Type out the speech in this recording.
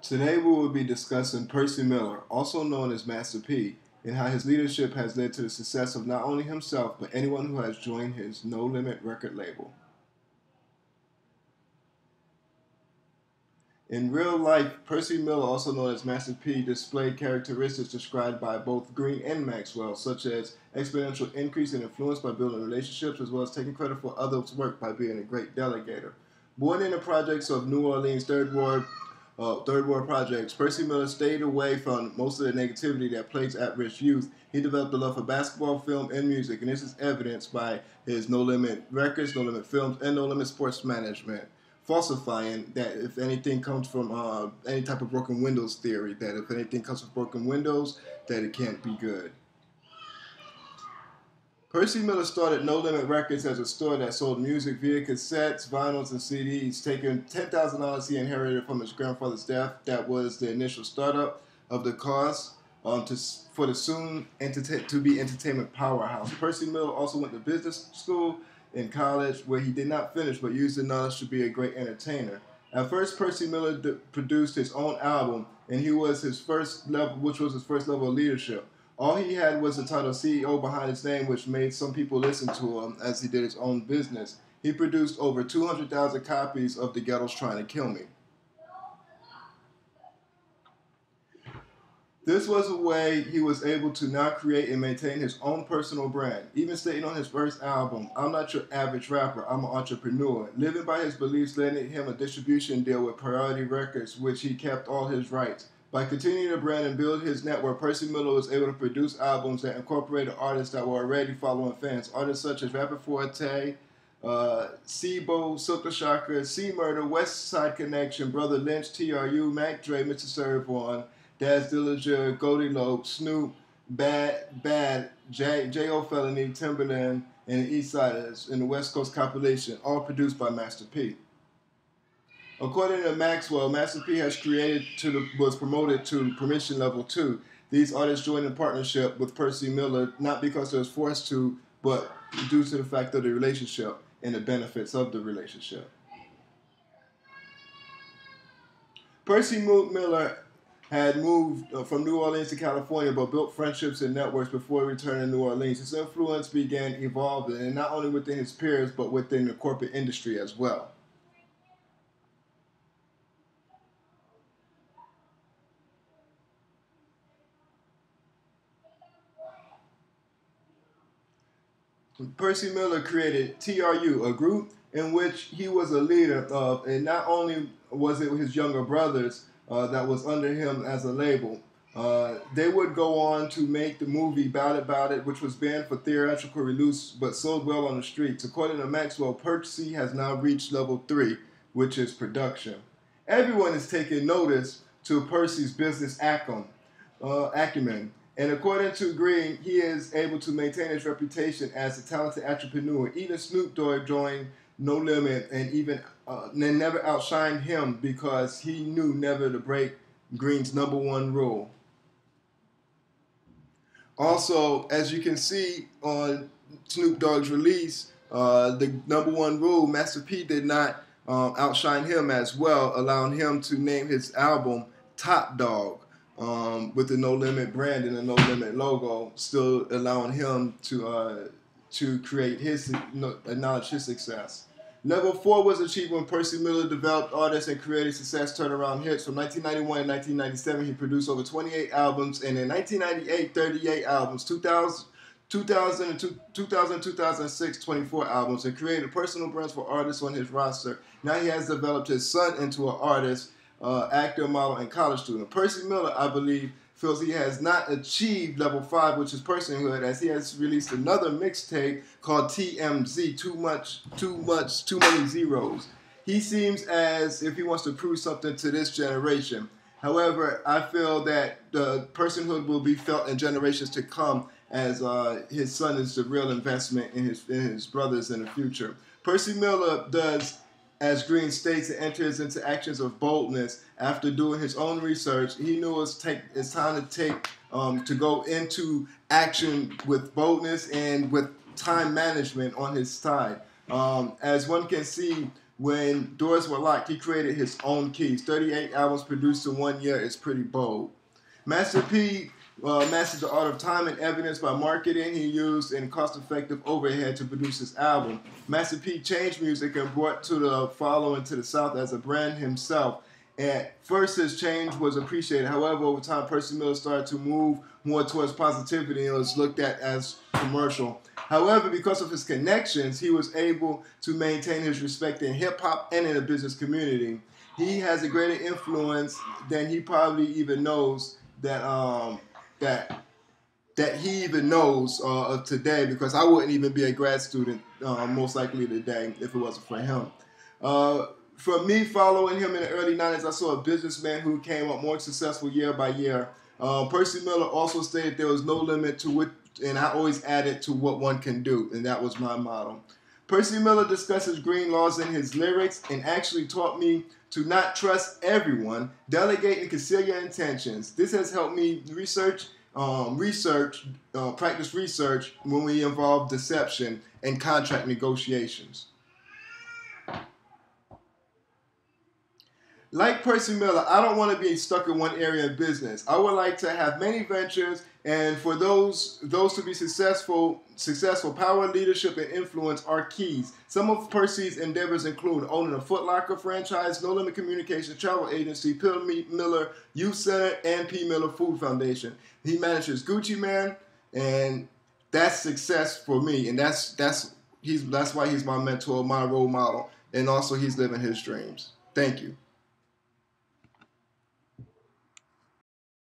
Today we will be discussing Percy Miller, also known as Master P, and how his leadership has led to the success of not only himself, but anyone who has joined his No Limit record label. In real life, Percy Miller, also known as Master P, displayed characteristics described by both Green and Maxwell, such as exponential increase in influence by building relationships, as well as taking credit for others' work by being a great delegator. Born in the projects of New Orleans Third World projects, Percy Miller stayed away from most of the negativity that plagues at-risk youth. He developed a love for basketball, film, and music, and this is evidenced by his No Limit Records, No Limit Films, and No Limit Sports Management, falsifying that if anything comes from any type of broken windows theory, that if anything comes from broken windows, that it can't be good. Percy Miller started No Limit Records as a store that sold music via cassettes, vinyls, and CDs. Taking $10,000 he inherited from his grandfather's death, that was the initial startup of the cause for the soon to be entertainment powerhouse. Percy Miller also went to business school in college, where he did not finish, but used the knowledge to be a great entertainer. At first, Percy Miller produced his own album, and he was his first level, which was his first level of leadership. All he had was the title CEO behind his name, which made some people listen to him as he did his own business. He produced over 200,000 copies of The Ghetto's Trying to Kill Me. This was a way he was able to now create and maintain his own personal brand, even stating on his first album, "I'm not your average rapper, I'm an entrepreneur." Living by his beliefs landed him a distribution deal with Priority Records, which he kept all his rights. By continuing to brand and build his network, Percy Miller was able to produce albums that incorporated artists that were already following fans. Artists such as Rapper Forte, Sibo, Silka Shocker, C Murder, West Side Connection, Brother Lynch, TRU, Mac Dre, Mr. Servon, Daz Dillinger, Goldie Lope, Snoop, Bad, J.O. Felony, Timberland, and the East Siders in the West Coast compilation, all produced by Master P. According to Maxwell, Master P was promoted to permission level 2. These artists joined in partnership with Percy Miller, not because they was forced to, but due to the fact of the relationship and the benefits of the relationship. Percy Miller had moved from New Orleans to California, but built friendships and networks before returning to New Orleans. His influence began evolving, and not only within his peers, but within the corporate industry as well. Percy Miller created TRU, a group in which he was a leader of, and not only was it his younger brothers that was under him as a label. They would go on to make the movie About It, which was banned for theatrical release but sold well on the streets. According to Maxwell, Percy has now reached level 3, which is production. Everyone is taking notice to Percy's business acumen. And according to Green, he is able to maintain his reputation as a talented entrepreneur. Even Snoop Dogg joined No Limit and never outshined him because he knew never to break Green's #1 rule. Also, as you can see on Snoop Dogg's release, the #1 rule, Master P did not outshine him as well, allowing him to name his album Top Dog. With the No Limit brand and the No Limit logo, still allowing him to create acknowledge his success. Level 4 was achieved when Percy Miller developed artists and created success turnaround hits. From 1991 and 1997, he produced over 28 albums, and in 1998, 38 albums, 2006, 24 albums, and created personal brands for artists on his roster. Now he has developed his son into an artist, actor, model, and college student. Percy Miller, I believe, feels he has not achieved level 5, which is personhood, as he has released another mixtape called TMZ, Too Many Zeros. He seems as if he wants to prove something to this generation. However, I feel that the personhood will be felt in generations to come, as his son is the real investment in his brothers in the future. Percy Miller does, as Green states, it enters into actions of boldness. After doing his own research, he knew it's time to go into action with boldness and with time management on his side. As one can see, when doors were locked, he created his own keys. 38 albums produced in 1 year is pretty bold. Master P mastered the art of time and evidence by marketing. He used a cost-effective overhead to produce his album. Master P changed music and brought to the following to the South as a brand himself. At first, his change was appreciated. However, over time, Percy Miller started to move more towards positivity and was looked at as commercial. However, because of his connections, he was able to maintain his respect in hip-hop and in the business community. He has a greater influence than he probably even knows that he even knows of today, because I wouldn't even be a grad student most likely today if it wasn't for him. For me, following him in the early 90s, I saw a businessman who came up more successful year by year. Percy Miller also stated there was no limit to what, and I always added to what one can do, and that was my motto. Percy Miller discusses green laws in his lyrics and actually taught me to not trust everyone, delegate and conceal your intentions. This has helped me practice research when we involve deception and contract negotiations. Like Percy Miller, I don't want to be stuck in one area of business. I would like to have many ventures, and for those to be successful, power, leadership, and influence are keys. Some of Percy's endeavors include owning a Foot Locker franchise, No Limit Communications travel agency, P. Miller Youth Center, and P. Miller Food Foundation. He manages Gucci Man, and that's success for me, and that's why he's my mentor, my role model, and also he's living his dreams. Thank you.